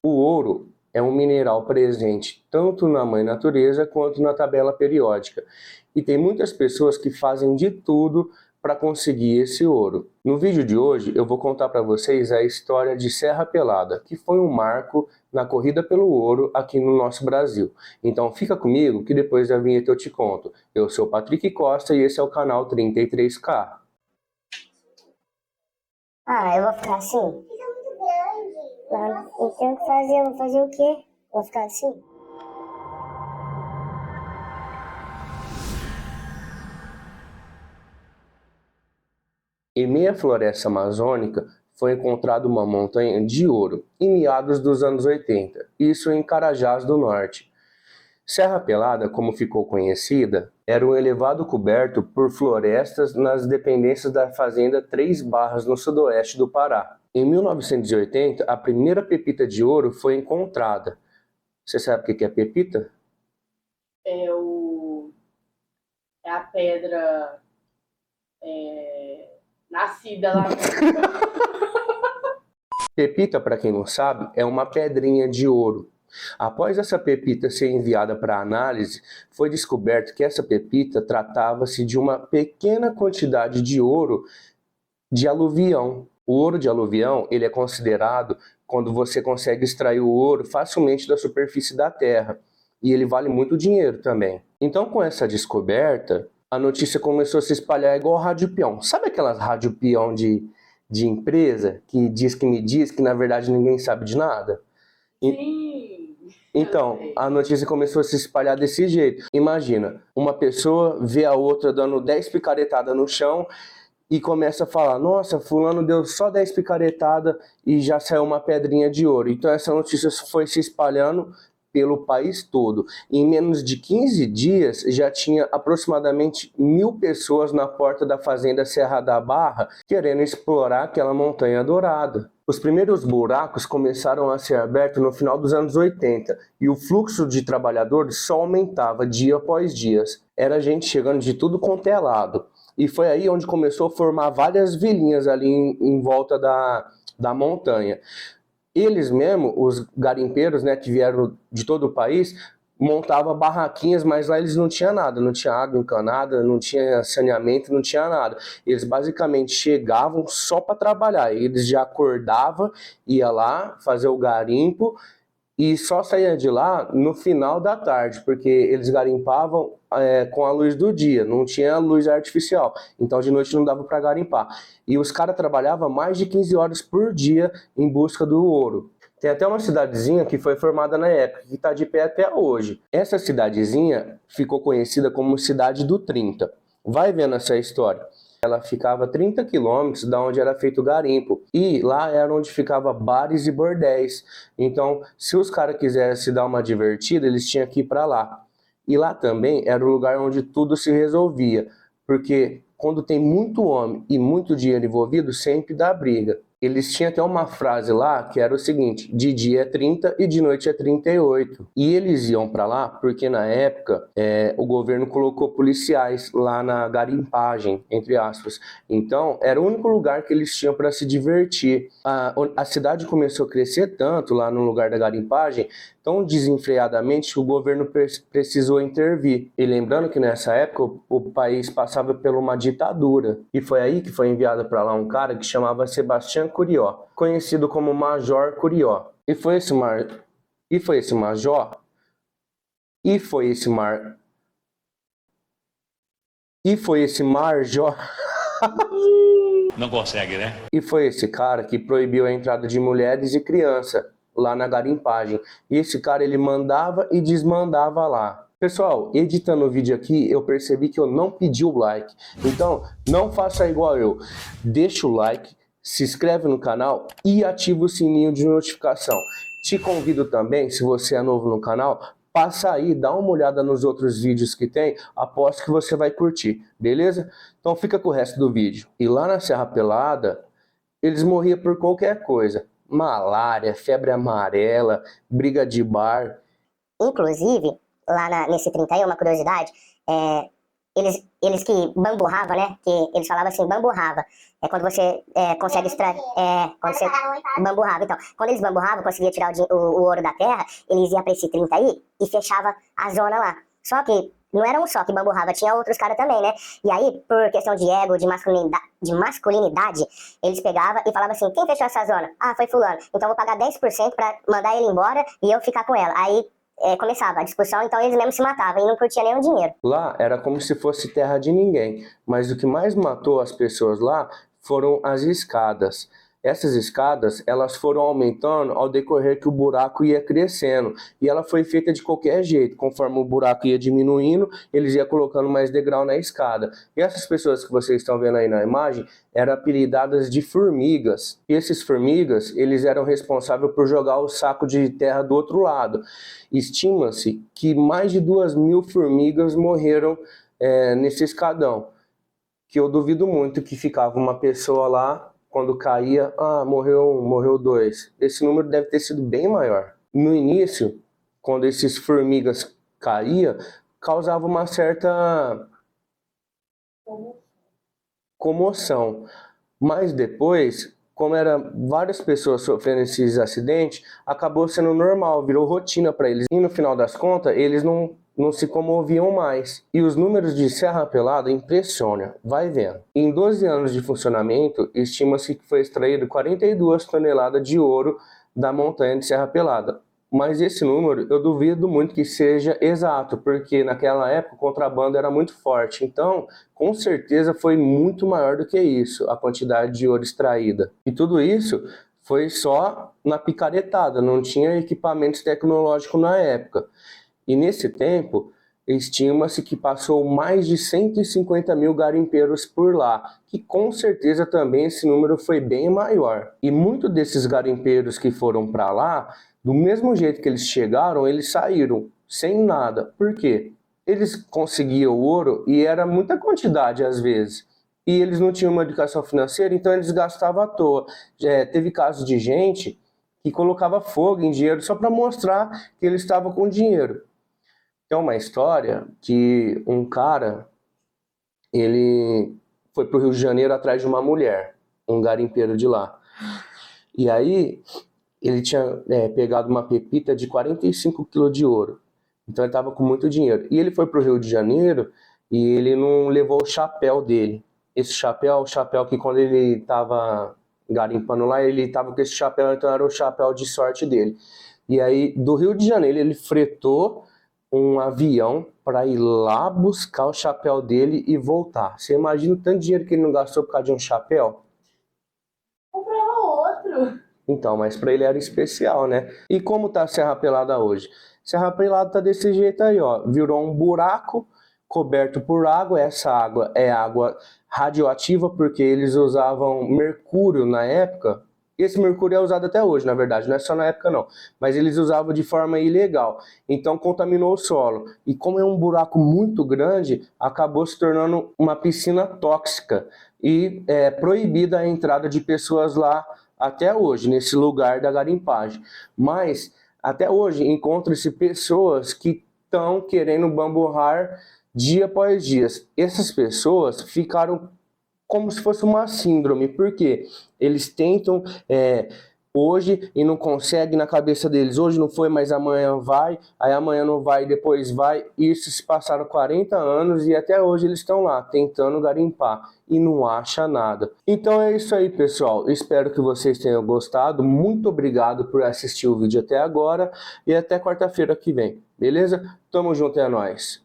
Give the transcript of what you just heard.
O ouro é um mineral presente tanto na mãe natureza quanto na tabela periódica. E tem muitas pessoas que fazem de tudo para conseguir esse ouro. No vídeo de hoje eu vou contar para vocês a história de Serra Pelada, que foi um marco na corrida pelo ouro aqui no nosso Brasil. Então fica comigo que depois da vinheta eu te conto. Eu sou Patrick Costa e esse é o canal 33K. Ah, eu vou ficar assim? Fica muito grande. Não, eu tenho que fazer, eu vou fazer o quê? Vou ficar assim? Em meia floresta amazônica foi encontrada uma montanha de ouro em meados dos anos 80, isso em Carajás do Norte. Serra Pelada, como ficou conhecida, era um elevado coberto por florestas nas dependências da fazenda Três Barras, no sudoeste do Pará. Em 1980, a primeira pepita de ouro foi encontrada. Você sabe o que é pepita? É a pedra nascida lá. Pepita, para quem não sabe, é uma pedrinha de ouro. Após essa pepita ser enviada para análise, foi descoberto que essa pepita tratava-se de uma pequena quantidade de ouro de aluvião. O ouro de aluvião, ele é considerado quando você consegue extrair o ouro facilmente da superfície da terra. E ele vale muito dinheiro também. Então, com essa descoberta, a notícia começou a se espalhar igual rádio peão. Sabe aquelas rádio peão de empresa que diz que me diz que na verdade ninguém sabe de nada? Sim. Então, a notícia começou a se espalhar desse jeito. Imagina, uma pessoa vê a outra dando 10 picaretadas no chão e começa a falar, nossa, fulano deu só 10 picaretadas e já saiu uma pedrinha de ouro. Então essa notícia foi se espalhando pelo país todo. Em menos de 15 dias já tinha aproximadamente 1.000 pessoas na porta da fazenda Serra da Barra querendo explorar aquela montanha dourada. Os primeiros buracos começaram a ser abertos no final dos anos 80 e o fluxo de trabalhadores só aumentava dia após dia. Era gente chegando de tudo quanto é lado. E foi aí onde começou a formar várias vilinhas ali em volta da montanha. Eles mesmo, os garimpeiros, né, que vieram de todo o país, montavam barraquinhas, mas lá eles não tinham nada, não tinha água encanada, não tinha saneamento, não tinha nada. Eles basicamente chegavam só para trabalhar. Eles já acordavam, ia lá fazer o garimpo e só saía de lá no final da tarde, porque eles garimpavam com a luz do dia, não tinha luz artificial, então de noite não dava para garimpar. E os caras trabalhavam mais de 15 horas por dia em busca do ouro. Tem até uma cidadezinha que foi formada na época, que está de pé até hoje. Essa cidadezinha ficou conhecida como Cidade do 30. Vai vendo essa história. Ela ficava a 30 quilômetros da onde era feito o garimpo. E lá era onde ficava bares e bordéis. Então, se os caras quisessem dar uma divertida, eles tinham que ir para lá. E lá também era o lugar onde tudo se resolvia. Porque quando tem muito homem e muito dinheiro envolvido, sempre dá briga. Eles tinham até uma frase lá que era o seguinte: de dia é 30 e de noite é 38. E eles iam para lá porque na época o governo colocou policiais lá na garimpagem, entre aspas. Então era o único lugar que eles tinham para se divertir. A cidade começou a crescer tanto lá no lugar da garimpagem, tão desenfreadamente que o governo precisou intervir. E lembrando que nessa época o país passava por uma ditadura. E foi aí que foi enviado para lá um cara que chamava Sebastião Curió, conhecido como Major Curió. E foi esse major. E foi esse Major. Não consegue, né? E foi esse cara que proibiu a entrada de mulheres e crianças lá na garimpagem. E esse cara, ele mandava e desmandava lá. Pessoal, editando o vídeo aqui, eu percebi que eu não pedi o like. Então, não faça igual eu. Deixa o like, se inscreve no canal e ativa o sininho de notificação. Te convido também, se você é novo no canal, passa aí, dá uma olhada nos outros vídeos que tem, aposto que você vai curtir, beleza? Então fica com o resto do vídeo. E lá na Serra Pelada, eles morriam por qualquer coisa. Malária, febre amarela, briga de bar. Inclusive, lá nesse 30 aí, uma curiosidade, eles que bamburravam, né? Que eles falavam assim, bamburrava. É quando você consegue extrair. Quando você bamburrava. Então, quando eles bamburravam, conseguia tirar o ouro da terra, eles iam pra esse 30 aí e fechava a zona lá. Só que não era um só que bamburrava, tinha outros caras também, né? E aí, por questão de ego, de masculinidade, eles pegavam e falavam assim, quem fechou essa zona? Ah, foi fulano. Então eu vou pagar 10% pra mandar ele embora e eu ficar com ela. Aí começava a discussão, então eles mesmos se matavam e não curtiam nenhum dinheiro. Lá era como se fosse terra de ninguém, mas o que mais matou as pessoas lá foram as escadas. Essas escadas, elas foram aumentando ao decorrer que o buraco ia crescendo. E ela foi feita de qualquer jeito. Conforme o buraco ia diminuindo, eles iam colocando mais degrau na escada. E essas pessoas que vocês estão vendo aí na imagem, eram apelidadas de formigas. E esses formigas, eles eram responsáveis por jogar o saco de terra do outro lado. Estima-se que mais de 2.000 formigas morreram nesse escadão. Que eu duvido muito que ficava uma pessoa lá, quando caía, morreu 2. Esse número deve ter sido bem maior. No início, quando esses formigas caíam, causava uma certa comoção. Mas depois, como eram várias pessoas sofrendo esses acidentes, acabou sendo normal, virou rotina para eles. E no final das contas, eles não se comoviam mais. E os números de Serra Pelada impressionam, vai vendo. Em 12 anos de funcionamento, estima-se que foi extraído 42 toneladas de ouro da montanha de Serra Pelada. Mas esse número eu duvido muito que seja exato, porque naquela época o contrabando era muito forte. Então, com certeza foi muito maior do que isso, a quantidade de ouro extraída. E tudo isso foi só na picaretada, não tinha equipamentos tecnológicos na época. E nesse tempo, estima-se que passou mais de 150 mil garimpeiros por lá, que com certeza também esse número foi bem maior. E muitos desses garimpeiros que foram para lá, do mesmo jeito que eles chegaram, eles saíram sem nada. Por quê? Eles conseguiam ouro e era muita quantidade às vezes. E eles não tinham uma educação financeira, então eles gastavam à toa. Teve casos de gente que colocava fogo em dinheiro só para mostrar que eles estavam com dinheiro. Tem uma história que um cara, ele foi pro Rio de Janeiro atrás de uma mulher, um garimpeiro de lá. E aí, ele tinha pegado uma pepita de 45 quilos de ouro. Então ele estava com muito dinheiro. E ele foi pro Rio de Janeiro e ele não levou o chapéu dele. Esse chapéu, o chapéu que quando ele estava garimpando lá, ele estava com esse chapéu, então era o chapéu de sorte dele. E aí, do Rio de Janeiro, ele fretou um avião para ir lá buscar o chapéu dele e voltar. Você imagina o tanto de dinheiro que ele não gastou por causa de um chapéu? Comprava outro. Então, mas para ele era especial, né? E como tá a Serra Pelada hoje? Serra Pelada tá desse jeito aí, ó. Virou um buraco coberto por água. Essa água é água radioativa porque eles usavam mercúrio na época. Esse mercúrio é usado até hoje, na verdade, não é só na época não, mas eles usavam de forma ilegal, então contaminou o solo. E como é um buraco muito grande, acabou se tornando uma piscina tóxica e é proibida a entrada de pessoas lá até hoje, nesse lugar da garimpagem. Mas até hoje encontram-se pessoas que estão querendo bamburrar dia após dia. Essas pessoas ficaram como se fosse uma síndrome, porque eles tentam hoje e não conseguem na cabeça deles, hoje não foi, mas amanhã vai, aí amanhã não vai, depois vai. Isso se passaram 40 anos e até hoje eles estão lá tentando garimpar e não acha nada. Então é isso aí, pessoal, espero que vocês tenham gostado, muito obrigado por assistir o vídeo até agora e até quarta-feira que vem, beleza? Tamo junto, é nóis!